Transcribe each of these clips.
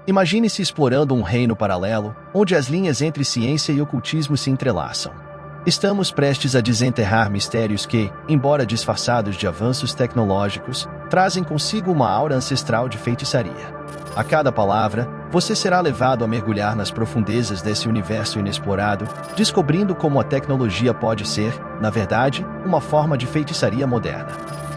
Imagine-se explorando um reino paralelo, onde as linhas entre ciência e ocultismo se entrelaçam. Estamos prestes a desenterrar mistérios que, embora disfarçados de avanços tecnológicos, trazem consigo uma aura ancestral de feitiçaria. A cada palavra, você será levado a mergulhar nas profundezas desse universo inexplorado, descobrindo como a tecnologia pode ser, na verdade, uma forma de feitiçaria moderna.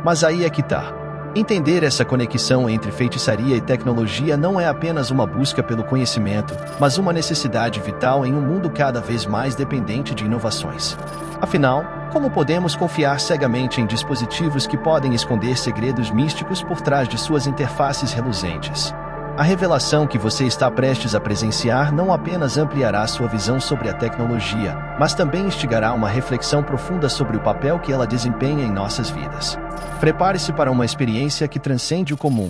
Mas aí é que tá. Entender essa conexão entre feitiçaria e tecnologia não é apenas uma busca pelo conhecimento, mas uma necessidade vital em um mundo cada vez mais dependente de inovações. Afinal, como podemos confiar cegamente em dispositivos que podem esconder segredos místicos por trás de suas interfaces reluzentes? A revelação que você está prestes a presenciar não apenas ampliará sua visão sobre a tecnologia, mas também instigará uma reflexão profunda sobre o papel que ela desempenha em nossas vidas. Prepare-se para uma experiência que transcende o comum.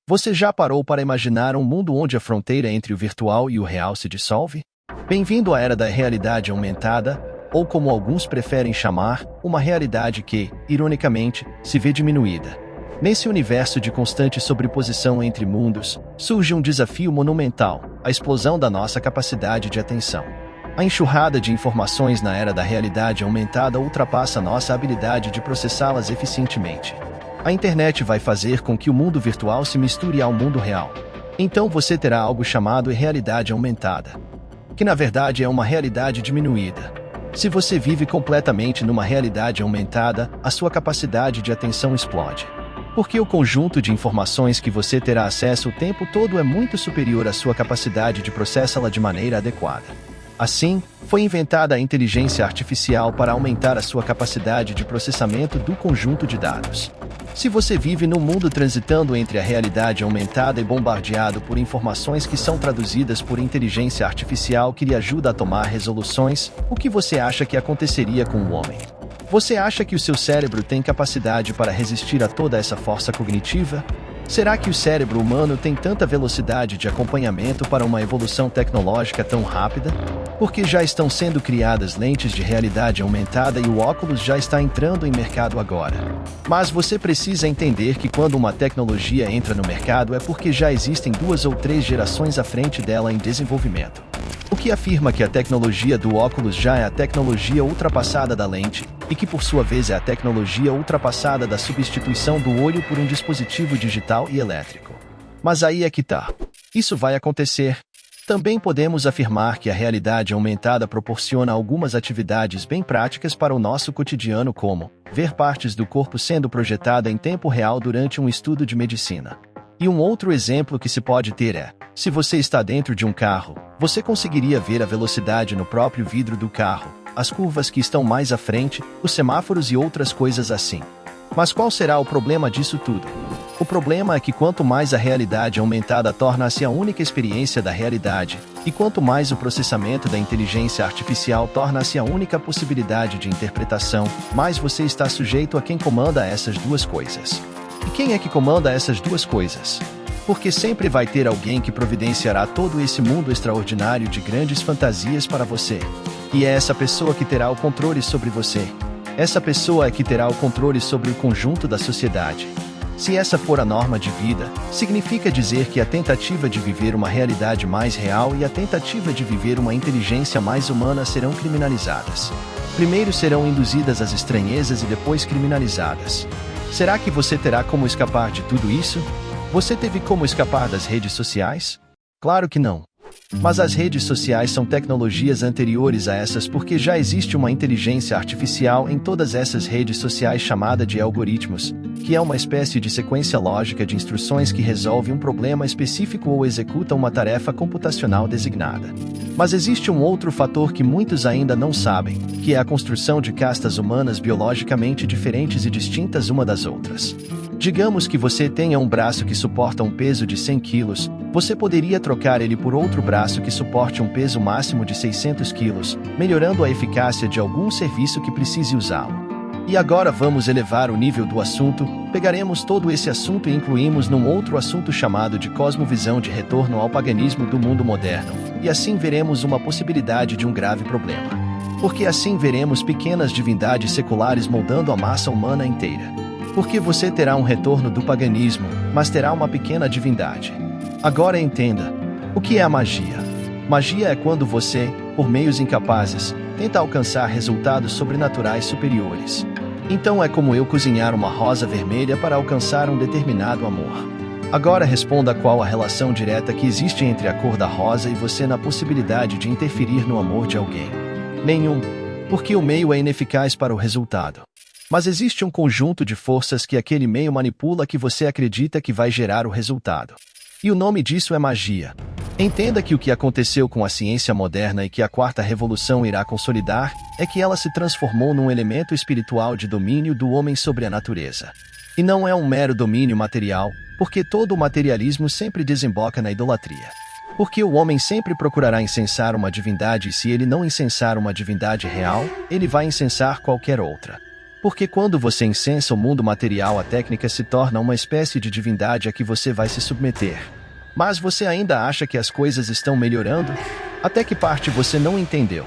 Você já parou para imaginar um mundo onde a fronteira entre o virtual e o real se dissolve? Bem-vindo à era da realidade aumentada, ou como alguns preferem chamar, uma realidade que, ironicamente, se vê diminuída. Nesse universo de constante sobreposição entre mundos, surge um desafio monumental: a explosão da nossa capacidade de atenção. A enxurrada de informações na era da realidade aumentada ultrapassa nossa habilidade de processá-las eficientemente. A internet vai fazer com que o mundo virtual se misture ao mundo real. Então você terá algo chamado realidade aumentada, que na verdade é uma realidade diminuída. Se você vive completamente numa realidade aumentada, a sua capacidade de atenção explode. Porque o conjunto de informações que você terá acesso o tempo todo é muito superior à sua capacidade de processá-la de maneira adequada. Assim, foi inventada a inteligência artificial para aumentar a sua capacidade de processamento do conjunto de dados. Se você vive num mundo transitando entre a realidade aumentada e bombardeado por informações que são traduzidas por inteligência artificial que lhe ajuda a tomar resoluções, o que você acha que aconteceria com o homem? Você acha que o seu cérebro tem capacidade para resistir a toda essa força cognitiva? Será que o cérebro humano tem tanta velocidade de acompanhamento para uma evolução tecnológica tão rápida? Porque já estão sendo criadas lentes de realidade aumentada e o óculos já está entrando em mercado agora. Mas você precisa entender que quando uma tecnologia entra no mercado é porque já existem 2 ou 3 gerações à frente dela em desenvolvimento. O que afirma que a tecnologia do óculos já é a tecnologia ultrapassada da lente, e que por sua vez é a tecnologia ultrapassada da substituição do olho por um dispositivo digital e elétrico. Mas aí é que tá. Isso vai acontecer. Também podemos afirmar que a realidade aumentada proporciona algumas atividades bem práticas para o nosso cotidiano, como ver partes do corpo sendo projetada em tempo real durante um estudo de medicina. E um outro exemplo que se pode ter é: se você está dentro de um carro, você conseguiria ver a velocidade no próprio vidro do carro, as curvas que estão mais à frente, os semáforos e outras coisas assim. Mas qual será o problema disso tudo? O problema é que quanto mais a realidade aumentada torna-se a única experiência da realidade, e quanto mais o processamento da inteligência artificial torna-se a única possibilidade de interpretação, mais você está sujeito a quem comanda essas duas coisas. E quem é que comanda essas duas coisas? Porque sempre vai ter alguém que providenciará todo esse mundo extraordinário de grandes fantasias para você. E é essa pessoa que terá o controle sobre você. Essa pessoa é que terá o controle sobre o conjunto da sociedade. Se essa for a norma de vida, significa dizer que a tentativa de viver uma realidade mais real e a tentativa de viver uma inteligência mais humana serão criminalizadas. Primeiro serão induzidas às estranhezas e depois criminalizadas. Será que você terá como escapar de tudo isso? Você teve como escapar das redes sociais? Claro que não. Mas as redes sociais são tecnologias anteriores a essas porque já existe uma inteligência artificial em todas essas redes sociais chamada de algoritmos, que é uma espécie de sequência lógica de instruções que resolve um problema específico ou executa uma tarefa computacional designada. Mas existe um outro fator que muitos ainda não sabem, que é a construção de castas humanas biologicamente diferentes e distintas uma das outras. Digamos que você tenha um braço que suporta um peso de 100 quilos, você poderia trocar ele por outro braço que suporte um peso máximo de 600 quilos, melhorando a eficácia de algum serviço que precise usá-lo. E agora vamos elevar o nível do assunto, pegaremos todo esse assunto e incluímos num outro assunto chamado de cosmovisão de retorno ao paganismo do mundo moderno, e assim veremos uma possibilidade de um grave problema. Porque assim veremos pequenas divindades seculares moldando a massa humana inteira. Porque você terá um retorno do paganismo, mas terá uma pequena divindade. Agora entenda. O que é a magia? Magia é quando você, por meios incapazes, tenta alcançar resultados sobrenaturais superiores. Então é como eu cozinhar uma rosa vermelha para alcançar um determinado amor. Agora responda qual a relação direta que existe entre a cor da rosa e você na possibilidade de interferir no amor de alguém. Nenhum, porque o meio é ineficaz para o resultado. Mas existe um conjunto de forças que aquele meio manipula que você acredita que vai gerar o resultado. E o nome disso é magia. Entenda que o que aconteceu com a ciência moderna e que a quarta revolução irá consolidar é que ela se transformou num elemento espiritual de domínio do homem sobre a natureza. E não é um mero domínio material, porque todo o materialismo sempre desemboca na idolatria. Porque o homem sempre procurará incensar uma divindade e se ele não incensar uma divindade real, ele vai incensar qualquer outra. Porque quando você incensa o mundo material, a técnica se torna uma espécie de divindade a que você vai se submeter. Mas você ainda acha que as coisas estão melhorando? Até que parte você não entendeu?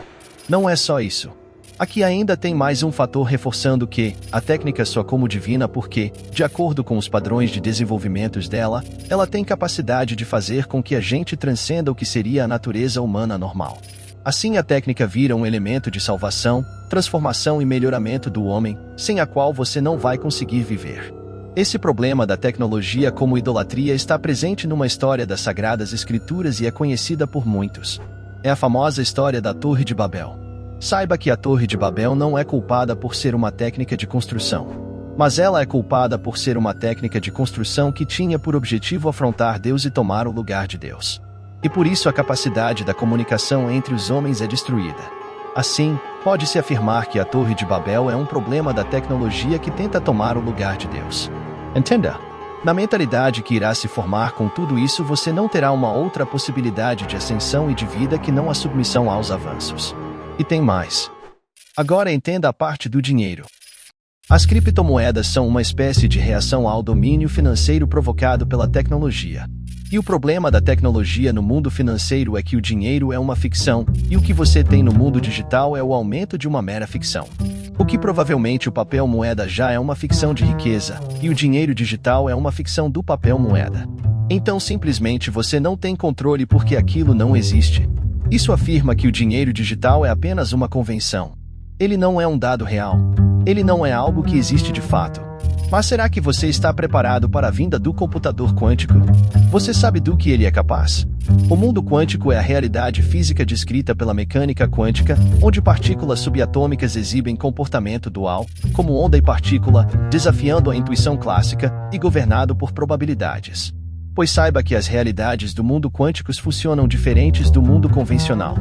Não é só isso. Aqui ainda tem mais um fator reforçando que a técnica soa como divina porque, de acordo com os padrões de desenvolvimento dela, ela tem capacidade de fazer com que a gente transcenda o que seria a natureza humana normal. Assim a técnica vira um elemento de salvação, transformação e melhoramento do homem, sem a qual você não vai conseguir viver. Esse problema da tecnologia como idolatria está presente numa história das Sagradas Escrituras e é conhecida por muitos. É a famosa história da Torre de Babel. Saiba que a Torre de Babel não é culpada por ser uma técnica de construção. Mas ela é culpada por ser uma técnica de construção que tinha por objetivo afrontar Deus e tomar o lugar de Deus. E por isso a capacidade da comunicação entre os homens é destruída. Assim, pode-se afirmar que a Torre de Babel é um problema da tecnologia que tenta tomar o lugar de Deus. Entenda. Na mentalidade que irá se formar com tudo isso, você não terá uma outra possibilidade de ascensão e de vida que não a submissão aos avanços. E tem mais. Agora entenda a parte do dinheiro. As criptomoedas são uma espécie de reação ao domínio financeiro provocado pela tecnologia. E o problema da tecnologia no mundo financeiro é que o dinheiro é uma ficção, e o que você tem no mundo digital é o aumento de uma mera ficção. O que provavelmente o papel moeda já é uma ficção de riqueza, e o dinheiro digital é uma ficção do papel moeda. Então simplesmente você não tem controle porque aquilo não existe. Isso afirma que o dinheiro digital é apenas uma convenção. Ele não é um dado real. Ele não é algo que existe de fato. Mas será que você está preparado para a vinda do computador quântico? Você sabe do que ele é capaz? O mundo quântico é a realidade física descrita pela mecânica quântica, onde partículas subatômicas exibem comportamento dual, como onda e partícula, desafiando a intuição clássica e governado por probabilidades. Pois saiba que as realidades do mundo quântico funcionam diferentes do mundo convencional.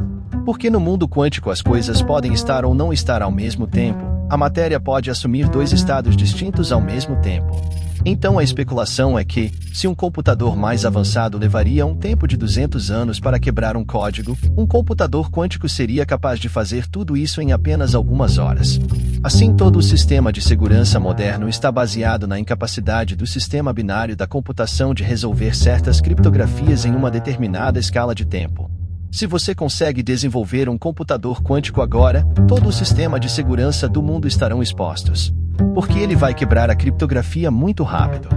Porque no mundo quântico as coisas podem estar ou não estar ao mesmo tempo, a matéria pode assumir dois estados distintos ao mesmo tempo. Então a especulação é que, se um computador mais avançado levaria um tempo de 200 anos para quebrar um código, um computador quântico seria capaz de fazer tudo isso em apenas algumas horas. Assim, todo o sistema de segurança moderno está baseado na incapacidade do sistema binário da computação de resolver certas criptografias em uma determinada escala de tempo. Se você consegue desenvolver um computador quântico agora, todo o sistema de segurança do mundo estarão expostos. Porque ele vai quebrar a criptografia muito rápido.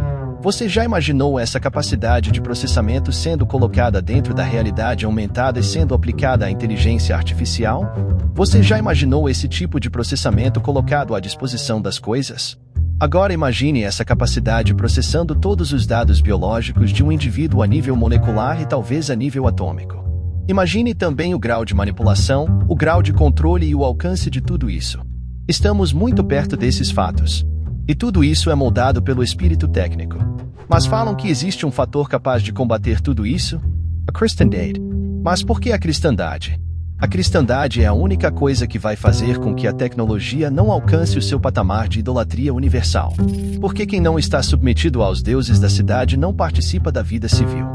Você já imaginou essa capacidade de processamento sendo colocada dentro da realidade aumentada e sendo aplicada à inteligência artificial? Você já imaginou esse tipo de processamento colocado à disposição das coisas? Agora imagine essa capacidade processando todos os dados biológicos de um indivíduo a nível molecular e talvez a nível atômico. Imagine também o grau de manipulação, o grau de controle e o alcance de tudo isso. Estamos muito perto desses fatos. E tudo isso é moldado pelo espírito técnico. Mas falam que existe um fator capaz de combater tudo isso? A cristandade. Mas por que a cristandade? A cristandade é a única coisa que vai fazer com que a tecnologia não alcance o seu patamar de idolatria universal. Porque quem não está submetido aos deuses da cidade não participa da vida civil.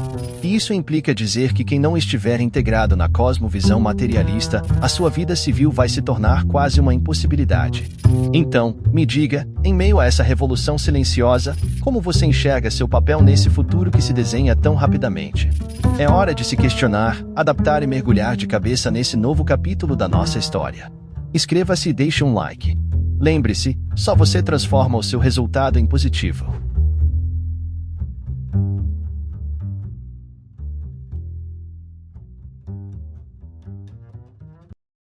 E isso implica dizer que quem não estiver integrado na cosmovisão materialista, a sua vida civil vai se tornar quase uma impossibilidade. Então, me diga, em meio a essa revolução silenciosa, como você enxerga seu papel nesse futuro que se desenha tão rapidamente? É hora de se questionar, adaptar e mergulhar de cabeça nesse novo capítulo da nossa história. Inscreva-se e deixe um like. Lembre-se, só você transforma o seu resultado em positivo.